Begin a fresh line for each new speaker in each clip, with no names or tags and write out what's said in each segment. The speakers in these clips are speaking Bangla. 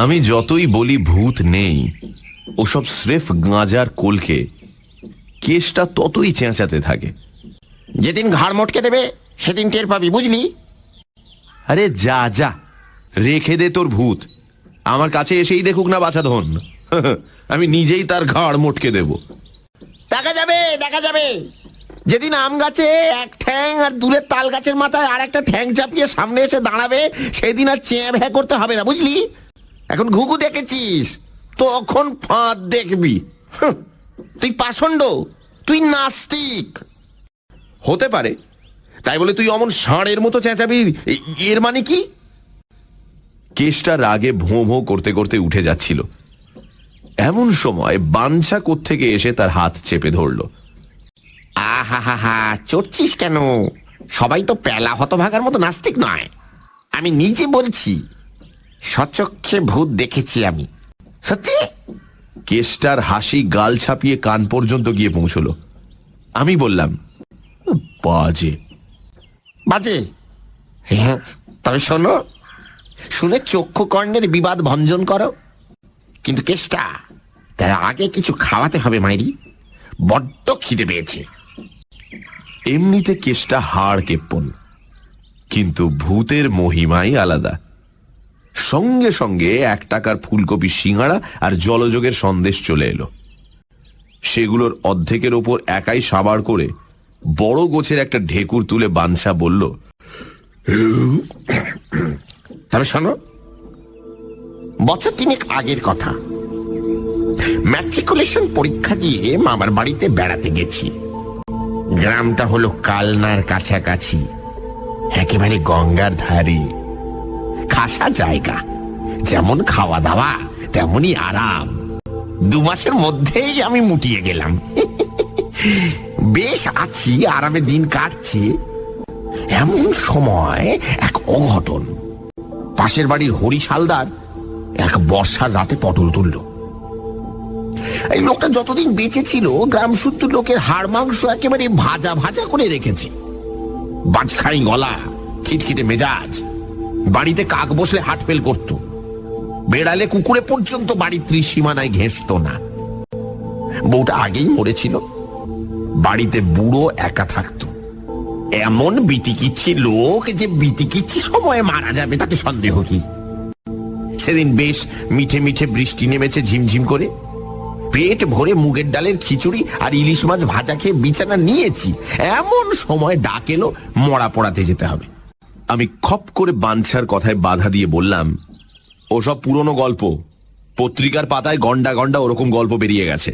আমি যতই বলি ভূত নেই, ওসব স্রেফ গাঁজার কলকে, কেসটা ততই চেঁচাতে থাকে।
যেদিন ঘাড় মটকে দেবে সেদিন টের পাবি, বুঝলি?
আরে যা যা, রেখে দে তোর ভূত, আমার কাছে এসেই দেখুক না বাছাধন। আমি নিজেই তার ঘাড় মটকে দেব।
দেখা যাবে, দেখা যাবে। যেদিন আম গাছে এক ঠ্যাং আর দূরের তাল গাছের মাথায় আর একটা ঠ্যাং চাপিয়ে সামনে এসে দাঁড়াবে, সেদিন আর চেয়ে ভ্যা করতে হবে না, বুঝলি? এখন ঘুঘু দেখেছিস, তখন ফাঁদ দেখবি। তুই পাষণ্ড, তুই নাস্তিক।
হতে পারে, তাই বলে তুই অমন ষাঁড়ের মতো চেঁচাবি এর মানে কি? কেসটা রাগে ভোঁ ভোঁ করতে করতে উঠে যাচ্ছিল। এমন সময় বাঞ্ছা কোত্থেকে এসে তার হাত চেপে ধরল।
আহা হা হা, চড়ছিস কেন? সবাই তো পেলা হতভাগার মতো নাস্তিক নয়। আমি নিজে বলছি, সচক্ষে ভূত দেখেছি আমি, সত্যি।
কেসটার হাসি গাল ছাপিয়ে কান পর্যন্ত গিয়ে পৌঁছল। আমি বললাম, বাজে।
বাজে? হ্যাঁ, তবে শোনো, শুনে চক্ষু কর্ণের বিবাদ ভঞ্জন করো। কিন্তু কেসটা, তার আগে কিছু খাওয়াতে হবে মাইরি, বড্ড খিদে পেয়েছে।
এমনিতে কেসটা হাড় কেপ্পন, কিন্তু ভূতের মহিমাই আলাদা। সঙ্গে সঙ্গে 1 টাকার ফুলকপি সিঙাড়া আর জলযোগের সন্দেশ চলে এলো। সেগুলোর অর্ধেকের ওপর একাই সাবার করে বড় গোছের একটা ঢেকুর তুলে বাঞ্ছা বলল,
তবে শোনো, বছর 3 আগের কথা। ম্যাট্রিকুলেশন পরীক্ষা দিয়ে মামার বাড়িতে বেড়াতে গেছি। গ্রামটা হলো কালনার কাছাকাছি, একেবারে গঙ্গার ধারে। খাসা জায়গা, যেমন খাওয়া দাওয়া তেমনই আরাম। 2 মাসের মধ্যেই আমি মুটিয়ে গেলাম। বেশ আছি, আরামে দিন কাটছে। এমন সময় এক অঘটন। পাশের বাড়ির হরি হালদার এক বর্ষার রাতে পটল তুলল। এই লোকটা যতদিন বেঁচে ছিল, গ্রাম শুদ্ধ লোকের হাড় মাংস একেবারে ভাজা ভাজা করে রেখেছে। বাজখাই গলা, খিটখিটে মেজাজ। বাড়িতে কাক বসলে হাটপেল করত। বেড়ালে কুকুরে পর্যন্ত বাড়ির ত্রিসীমানায় ঘেঁষত না। বউটা আগেই মরেছিল। বাড়িতে বুড়ো একা থাকতো। এমন বিতিকিচ্ছি লোক যে বিতিকিচ্ছি সময়ে মারা যাবে তাতে সন্দেহ কি? সেদিন বেশ মিঠে মিঠে বৃষ্টি নেমেছে ঝিমঝিম করে। পেট ভরে মুগের ডালের খিচুড়ি আর ইলিশ মাছ ভাজা খেয়ে বিছানা নিয়েছি। এমন সময় ডাক এলো, মরা পড়াতে যেতে হবে।
আমি খপ করে বাঞ্ছার কথায় বাধা দিয়ে বললাম, ওসব পুরনো গল্প, পত্রিকার পাতায় গন্ডা গন্ডা ওরকম গল্প বেরিয়ে গেছে।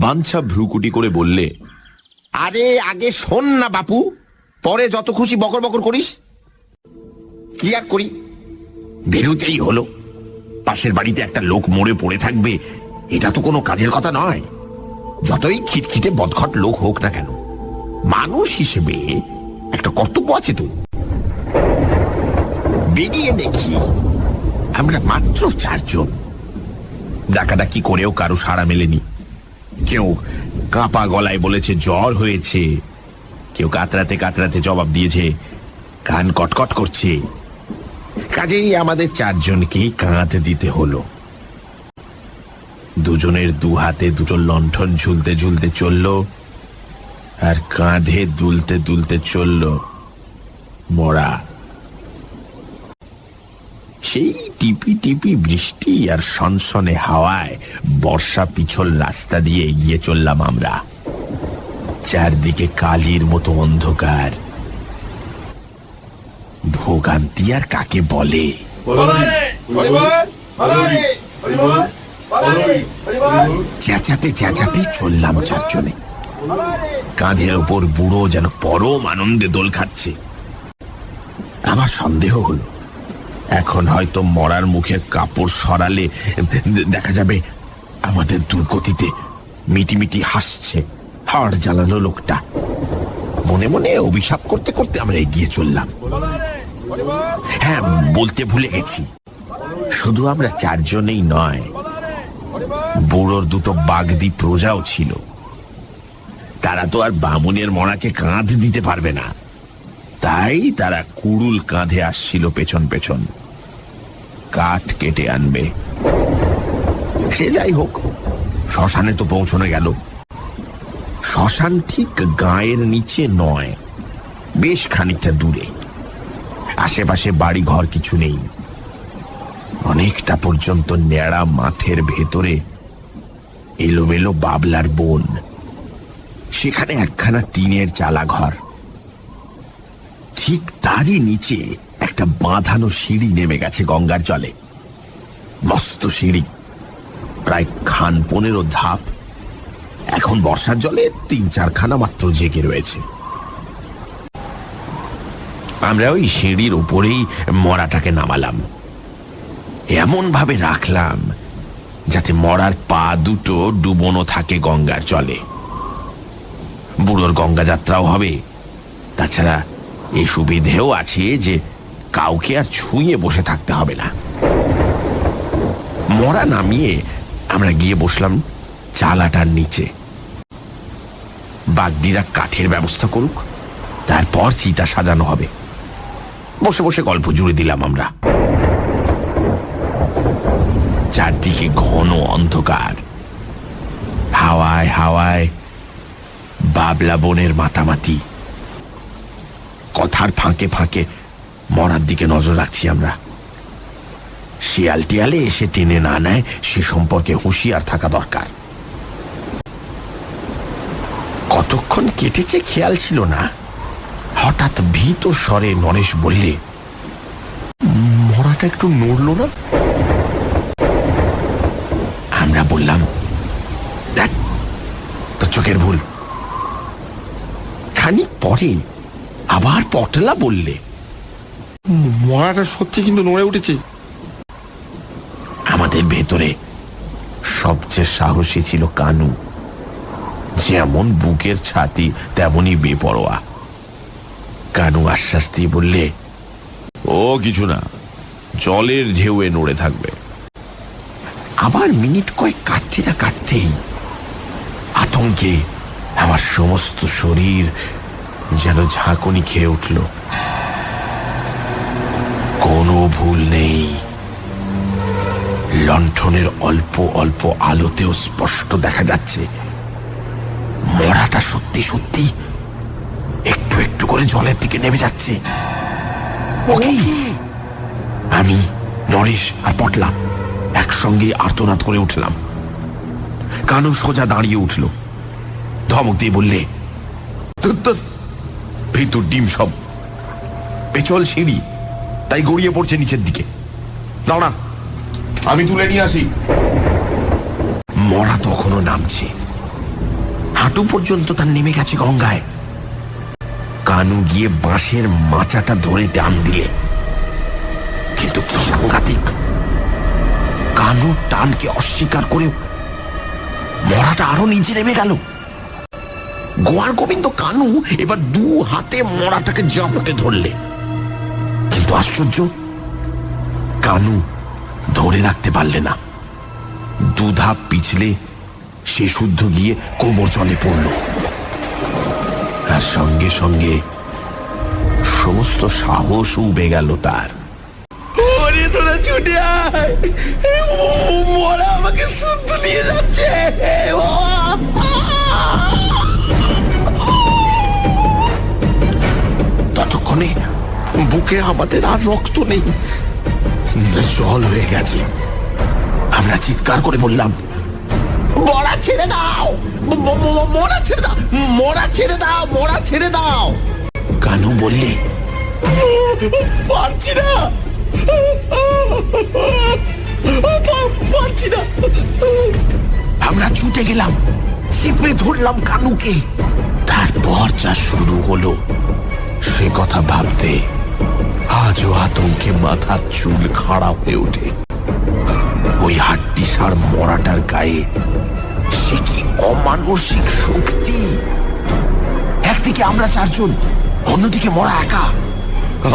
বাঞ্ছা ভ্রুকুটি করে বললে,
আরে আগে শোন না বাপু, পরে যত খুশি বকর বকর করিস। কি আর করি, বেরোতেই হলো। পাশের বাড়িতে একটা লোক মরে পড়ে থাকবে, এটা তো কোনো কাজের কথা নয়। যতই খিটখিটে বদখট লোক হোক না কেন, মানুষ হিসেবে একটা কর্তব্য আছে তো। বেরিয়ে দেখি আমরা মাত্র 4 জন। ডাকাডাকি করেও কারো সাড়া মেলেনি। কেউ কাঁপা গলায় বলেছে জ্বর হয়েছে, কেউ কাতরাতে কাতরাতে জবাব দিয়েছে কান কটকট করছে। কাজেই আমাদের 4 জনকেই কাঁধ দিতে হলো। দুজনের 2 হাতে 2টো লণ্ঠন ঝুলতে ঝুলতে চলল, আর কাঁধে দুলতে দুলতে চলল মরা। সেই টিপি টিপি বৃষ্টি আর সনসনে হাওয়ায় বর্ষা পিছল রাস্তা দিয়ে এগিয়ে চললাম আমরা। চারদিকে কালির মতো অন্ধকার। ভোগান্তি আর কাকে বলে! চেঁচাতে চেঁচাতে চললাম 4 জনে। কাঁধের ওপর বুড়ো যেন পরম আনন্দে দোল খাচ্ছে। আমার সন্দেহ হলো, এখন হয়তো মরার মুখের কাপড় সরালে দেখা যাবে আমাদের দুর্গতিতে মিটিমিটি হাসছে হাড় জ্বালানো লোকটা। মনে মনে অভিশাপ করতে করতে আমরা এগিয়ে চললাম। হ্যাঁ, বলতে ভুলে গেছি, শুধু আমরা 4 জনেই নয়, বুড়োর 2টো বাগদি প্রজাও ছিল। তারা তো আর বামুনের মরাকে কাঁধ দিতে পারবে না, তাই তারা কুড়ুল কাঁধে আসছিল পেছন পেছন। কাঠ কেটে আনবে। সে যাই হোক, শ্মশানে তো পৌঁছানো গেল। শ্মশান ঠিক গায়ের নিচে নয়, বেশ খানিকটা দূরে। আশেপাশে বাড়ি ঘর কিছু নেই। অনেকটা পর্যন্ত ন্যাড়া মাঠের ভেতরে এলোমেলো বাবলার বন। সেখানে একখানা টিনের চালা ঘর। ঠিক তারই নিচে একটা বাঁধানো সিঁড়ি নেমে গেছে গঙ্গার জলে। মস্ত সিঁড়ি, প্রায় 15 ধাপ। এখন বর্ষার জলে 3-4খানা মাত্র জেগে রয়েছে। আমরা ওই সিঁড়ির উপরেই মরাটাকে নামালাম, এমন ভাবে রাখলাম যাতে মরার পা দুটো ডুবোনো থাকে গঙ্গার জলে। বুড়োর গঙ্গা যাত্রাও হবে, তাছাড়া এই সুবিধেও আছে যে কাউকে আর ছুঁয়ে বসে থাকতে হবে না। মরা নামিয়ে আমরা গিয়ে বসলাম চালাটার নিচে। বাগদিরা কাঠের ব্যবস্থা করুক, তারপর চিতা সাজানো হবে। বসে বসে গল্প জুড়ে দিলাম আমরা। চারদিকে ঘন অন্ধকার, হাওয়ায় হাওয়ায় বাবলা বনের মাতামাতি। কথার ফাঁকে ফাঁকে মরার দিকে নজর রাখছি আমরা। শিয়াল টিয়ালে এসে টেনে না নেয় সে সম্পর্কে হুঁশিয়ার থাকা দরকার। কতক্ষণ কেটেছে খেয়াল ছিল না। হঠাৎ ভীত স্বরে নরেশ বললে, মরাটা একটু নড়ল না? আমরা বললাম, দেখ তোর চোখের ভুল। খানিক পরে আবার পটলা বললে,
মরাটা সত্যি কিন্তু নড়ে উঠেছে।
আমাদের ভেতরে সবচেয়ে সাহসী ছিল কানু। যেমন বুকের ছাতি তেমনই বেপরোয়া। কানু আশ্বাস দিয়ে বললে,
ও কিছু না, জলের ঢেউয়ে নড়ে থাকবে।
আবার মিনিট কয়েক কাটতে না কাটতেই আতঙ্কে আমার সমস্ত শরীর যেন ঝাঁকুনি খেয়ে উঠল। কোনো ভুল নেই, লণ্ঠনের অল্প অল্প আলোতেও স্পষ্ট দেখা যাচ্ছে মরাটা সত্যি সত্যি একটু একটু করে জলের দিকে নেমে যাচ্ছে। আমি, নরেশ আর পটলা একসঙ্গে আর্তনাদ করে উঠলাম। কানু সোজা দাঁড়িয়ে উঠল, ধমক দিয়ে বললে, ভিতর ডিম সব, পেছল সিঁড়ি, তাই গড়িয়ে পড়ছে নিচের দিকে। দাঁড়া, আমি তুলে নিয়ে আসি। মরা তখনও নামছে, হাঁটু পর্যন্ত তার নেমে গেছে গঙ্গায়। কানু গিয়ে বাঁশের মাচাটা ধরে টান দিলে, কিন্তু কি সাংঘাতিক! কানু টানকে অস্বীকার করে মরাটা আরো নিচে নেমে গেল। গোয়ার গোবিন্দ কানু এবার 2 হাতে মরাটাকে জাপটে ধরলে, কিন্তু আশ্চর্য, কানু ধরে রাখতে পারলে না। 2 ধাপ পিছলে সে শুদ্ধ গিয়ে কোমর জলে পড়ল। আর সঙ্গে সঙ্গে সমস্ত সাহস উবে গেল তার। ওরে তোরা ছুটে আয়, মরা আমাকে শুদ্ধ নিয়ে যাচ্ছে। ততক্ষণে বুকে আমাদের আর রক্ত নেই, জল হয়ে গেছে। আমরা চিৎকার করে বললাম, মরা ছেড়ে দাও, মরা ছেড়ে দাও, মরা ছেড়ে দাও, মরা ছেড়ে দাও। কানু বললে, পারছি না, পারছি না। আমরা ছুটে গেলাম, চেপে ধরলাম কানুকে। তারপর যা শুরু হলো সে কথা ভাবতে আজও আতঙ্কে মাথার চুল খাড়া হয়ে ওঠে। ওই হাড্ডিসার মরাটার গায়ে সে কি অমানসিক শক্তি! একদিকে আমরা 4 জন, অন্যদিকে মরা একা।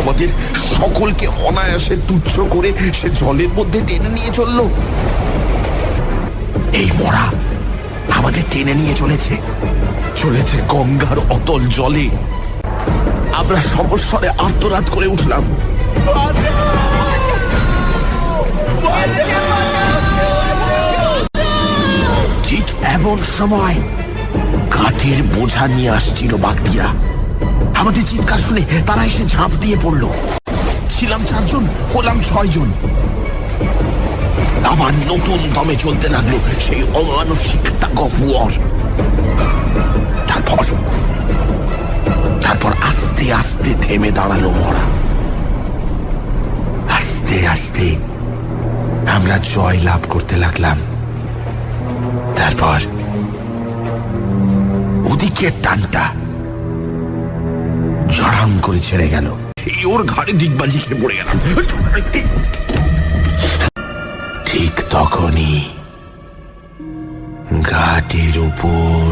আমাদের সকলকে অনায়াসে তুচ্ছ করে সে জলের মধ্যে টেনে নিয়ে চলল। এই মরা আমাদের টেনে নিয়ে চলেছে গঙ্গার অতল জলে। আমরা সমস্বরে আর্তনাদ করে উঠলাম, এমন সময় কাঠের বোঝা নিয়ে আসছিল বাগদিরা। আমাদের চিৎকার শুনে তারা এসে ঝাঁপ দিয়ে পড়ল। ছিলাম 4 জন, হলাম 6 জন। আবার নতুন দমে চলতে লাগলো সেই অমানসিক টাগ অফ ওয়ার। তারপর আস্তে আস্তে থেমে দাঁড়ালো মরা। আস্তে আস্তে আমরা জয় লাভ করতে লাগলাম। তারপর ওদিকের টানটা জড়াং করে ছেড়ে গেল। ওর ঘাড়ে ডিগবাজি খেয়ে পড়ে গেলাম। ঠিক তখনই ঘাটের উপর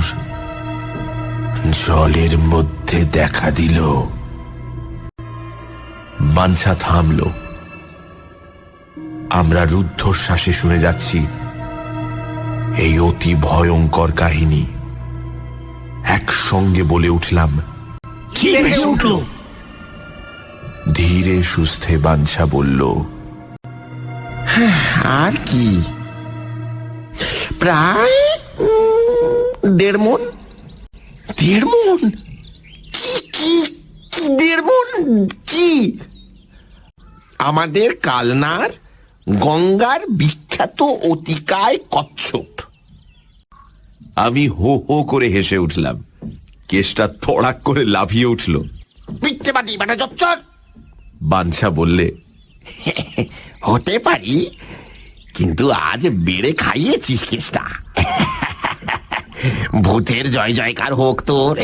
জলের মধ্যে দেখা দিল।
বাঞ্ছা থামল। আমরা রুদ্ধশ্বাসে শুনে যাচ্ছি এই অতি ভয়ঙ্কর কাহিনী। একসঙ্গে বলে উঠলাম,
কি ভেসে উঠল?
ধীরে সুস্থে বাঞ্ছা বলল,
আর কি, প্রায় 1.5 মণ। 1.5 মণ? কি 1.5 মণ? কি? আমাদের কালনার গঙ্গার বিখ্যাত অতিকায় কচ্ছপ।
আমি হো হো করে হেসে উঠলাম। কেষ্টা তড়াক করে লাফিয়ে উঠল।
মিথ্যেবাদী বেটা জচ্চর।
বাঞ্ছা বললে,
হতে পারি, কিন্তু আজ বেড়ে খাইয়েছিস কেষ্টা। ভূতের জয় জয়কার হোক তোর।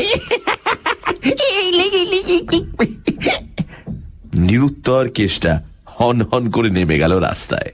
নিরুত্তর কেষ্টা হন হন করে নেমে গেল রাস্তায়।